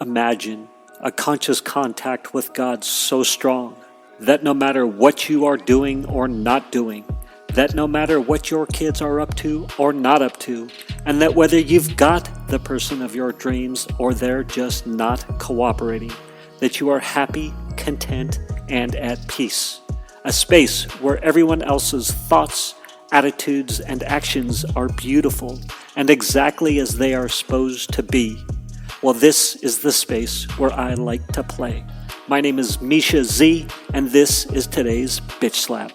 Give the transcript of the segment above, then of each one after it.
Imagine a conscious contact with God so strong that no matter what you are doing or not doing, that no matter what your kids are up to or not up to, and that whether you've got the person of your dreams or they're just not cooperating, that you are happy, content, and at peace. A space where everyone else's thoughts, attitudes, and actions are beautiful and exactly as they are supposed to be. Well, this is the space where I like to play. My name is Misha Z, and this is today's Bitch Slap.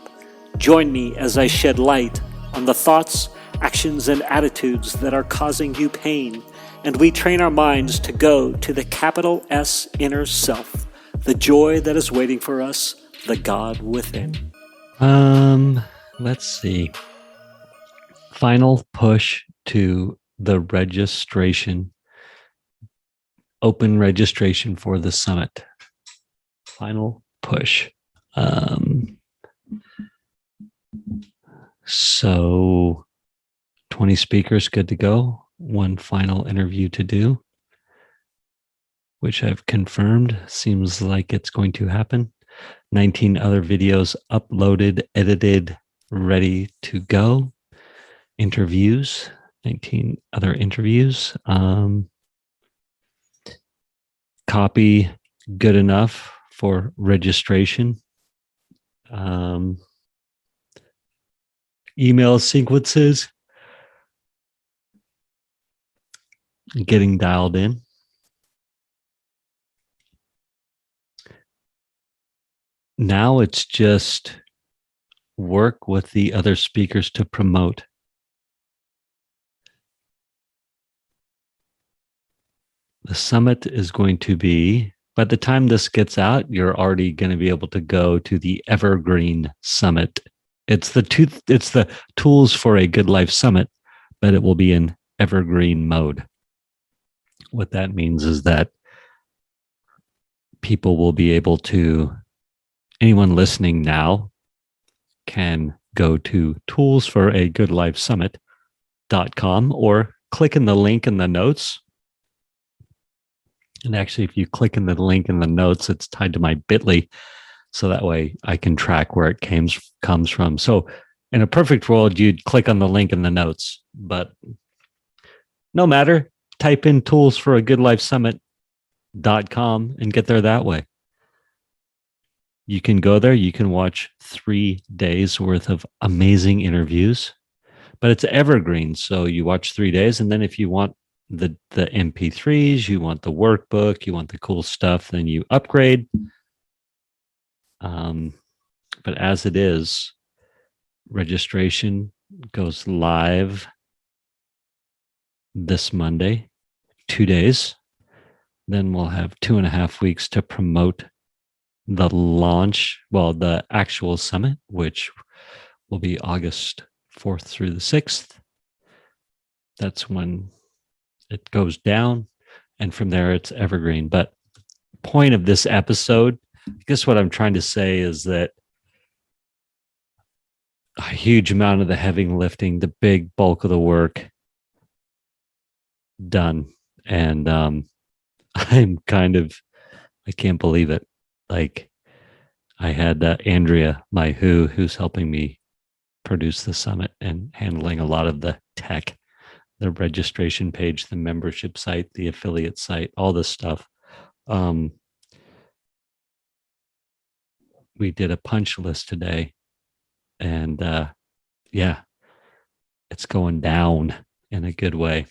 Join me as I shed light on the thoughts, actions, and attitudes that are causing you pain, and we train our minds to go to the capital S inner self, the joy that is waiting for us, the God within. Let's see. Final push to the registration, open registration for the summit. Final push. So 20 speakers good to go. One final interview to do, which I've confirmed. Seems like it's going to happen. 19 other videos uploaded, edited, ready to go. Interviews, 19 other interviews. Copy good enough for registration. Email sequences getting dialed in. Now it's just work with the other speakers to promote. The summit is going to be, by the time this gets out, you're already going to be able to go to the Evergreen Summit. It's the Tools for a Good Life Summit, but it will be in evergreen mode. What that means is that people will be able to, anyone listening now can go to toolsforagoodlifesummit.com or click in the link in the notes. And actually, if you click in the link in the notes, it's tied to my Bitly. So that way I can track where it comes from. So in a perfect world, you'd click on the link in the notes, but no matter, type in toolsforagoodlifesummit.com and get there that way. You can go there. You can watch 3 days worth of amazing interviews, but it's evergreen. So you watch 3 days. And then if you want the MP3s, you want the workbook, you want the cool stuff, then you upgrade. But as it is, registration goes live this Monday, 2 days. Then we'll have 2.5 weeks to promote the launch, well, the actual summit, which will be August 4th through the 6th. That's when it goes down, and from there it's evergreen. But point of this episode, I guess what I'm trying to say is that a huge amount of the heavy lifting, the big bulk of the work done. And I'm I can't believe it. Like, I had Andrea, who's helping me produce the summit and handling a lot of the tech, the registration page, the membership site, the affiliate site, all this stuff. We did a punch list today, and yeah, it's going down in a good way.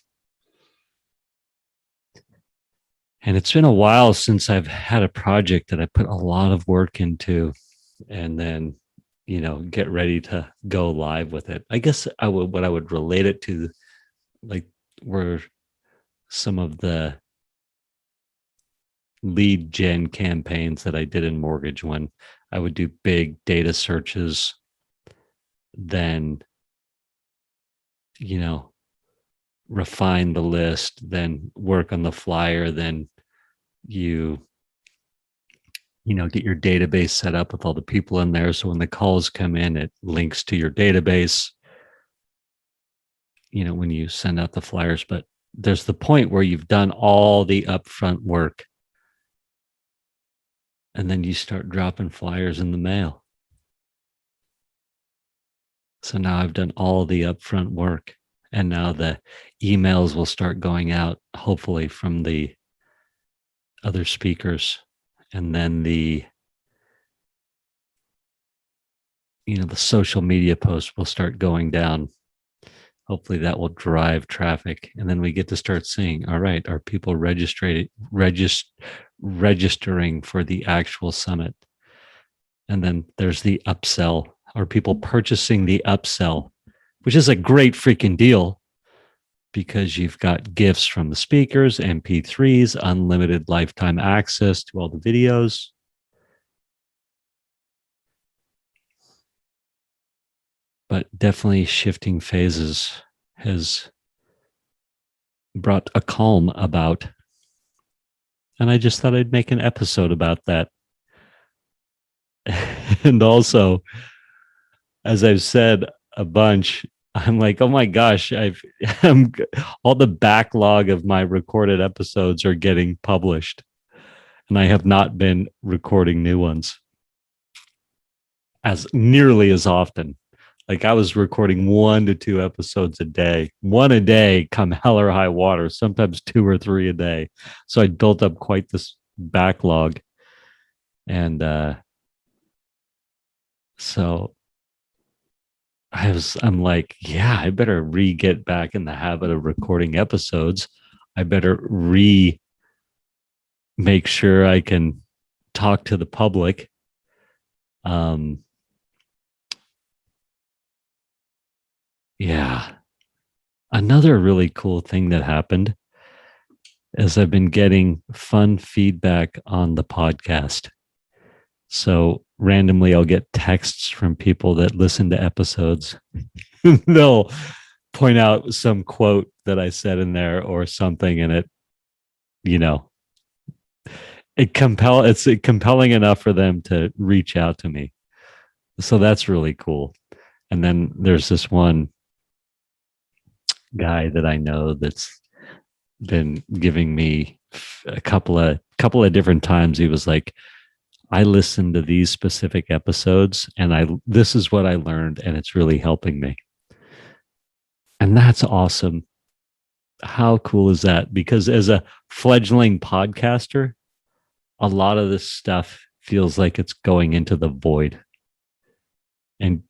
And it's been a while since I've had a project that I put a lot of work into and then, get ready to go live with it. I guess what I would relate it to, like, were some of the lead gen campaigns that I did in mortgage, when I would do big data searches, then, refine the list, then work on the flyer, then you get your database set up with all the people in there. So when the calls come in, it links to your database, when you send out the flyers. But there's the point where you've done all the upfront work, and then you start dropping flyers in the mail. So now I've done all the upfront work, and now the emails will start going out, hopefully from the other speakers, and then the social media posts will start going down. Hopefully that will drive traffic, and then we get to start seeing, all right, are people registering for the actual summit? And then there's the upsell. Are people purchasing the upsell, which is a great freaking deal, because you've got gifts from the speakers, MP3s, unlimited lifetime access to all the videos. But definitely shifting phases has brought a calm about. And I just thought I'd make an episode about that. And also, as I've said a bunch, I'm like, oh my gosh, I'm all the backlog of my recorded episodes are getting published, and I have not been recording new ones as nearly as often. Like, I was recording 1 to 2 episodes a day, one a day, come hell or high water, sometimes 2 or 3 a day. So I built up quite this backlog. And so I'm like, yeah, I better get back in the habit of recording episodes. I better make sure I can talk to the public. Yeah. Another really cool thing that happened is I've been getting fun feedback on the podcast. So randomly, I'll get texts from people that listen to episodes. They'll point out some quote that I said in there or something, and it's compelling enough for them to reach out to me. So that's really cool. And then there's this one guy that I know that's been giving me a couple of different times. He was like, I listened to these specific episodes, and this is what I learned, and it's really helping me. And that's awesome. How cool is that? Because as a fledgling podcaster, a lot of this stuff feels like it's going into the void. And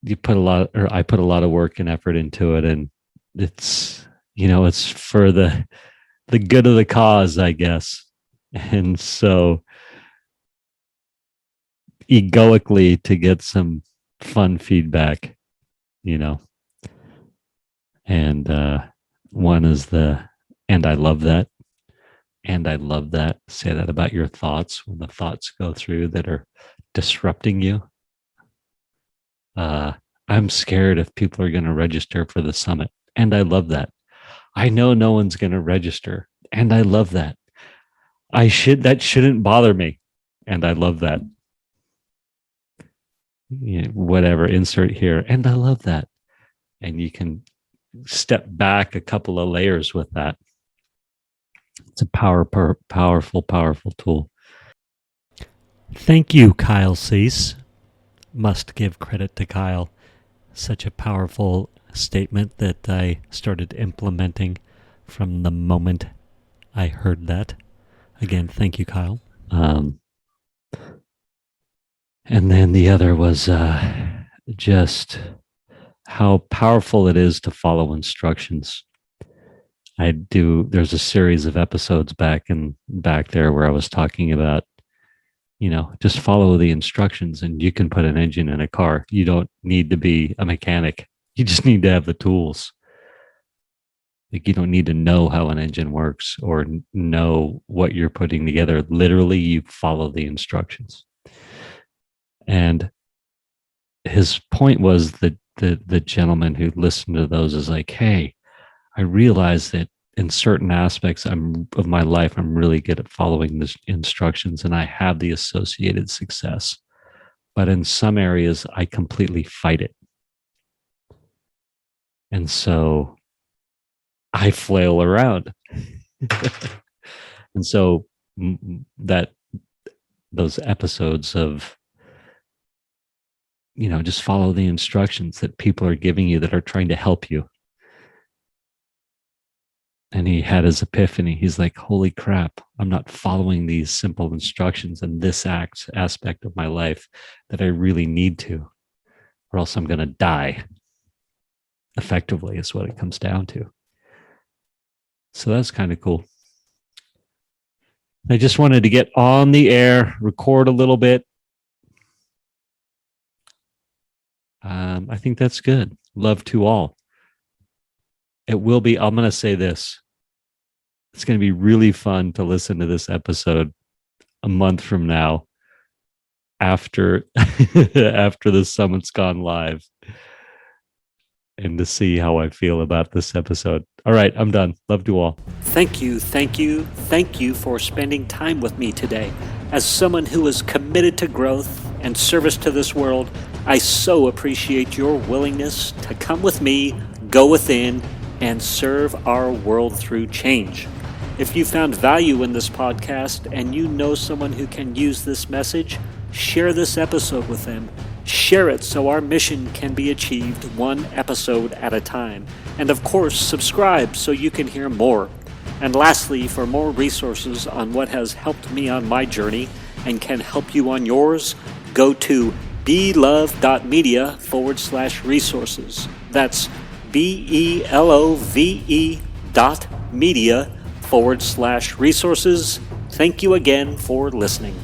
I put a lot of work and effort into it, and it's for the good of the cause, I guess. And so egoically, to get some fun feedback, and one is and I love that. And I love that. Say that about your thoughts when the thoughts go through that are disrupting you. I'm scared if people are going to register for the summit. And I love that. I know no one's going to register. And I love that. That shouldn't bother me. And I love that. Whatever, insert here. And I love that. And you can step back a couple of layers with that. It's a powerful tool. Thank you, Kyle Cease. Must give credit to Kyle. Such a powerful statement that I started implementing from the moment I heard that. Again, thank you, Kyle. And then the other was just how powerful it is to follow instructions. There's a series of episodes back there where I was talking about, just follow the instructions, and you can put an engine in a car. You don't need to be a mechanic. You just need to have the tools. Like, you don't need to know how an engine works or know what you're putting together. Literally, you follow the instructions. And his point was that the gentleman who listened to those is like, hey, I realize that in certain aspects of my life, I'm really good at following the instructions, and I have the associated success. But in some areas, I completely fight it. And so I flail around. And so that those episodes of, just follow the instructions that people are giving you that are trying to help you. And he had his epiphany. He's like, holy crap, I'm not following these simple instructions in this aspect of my life that I really need to, or else I'm going to die. Effectively is what it comes down to. So that's kind of cool. I just wanted to get on the air, record a little bit. I think that's good. Love to all. It will be, I'm going to say this. It's going to be really fun to listen to this episode a month from now after the summit's gone live, and to see how I feel about this episode. All right, I'm done. Love to all. Thank you for spending time with me today. As someone who is committed to growth and service to this world, I so appreciate your willingness to come with me, go within, and serve our world through change. If you found value in this podcast and you know someone who can use this message, share this episode with them. Share it so our mission can be achieved one episode at a time. And of course, subscribe so you can hear more. And lastly, for more resources on what has helped me on my journey and can help you on yours, go to belove.media/resources. That's BELOVE.media/resources. Thank you again for listening.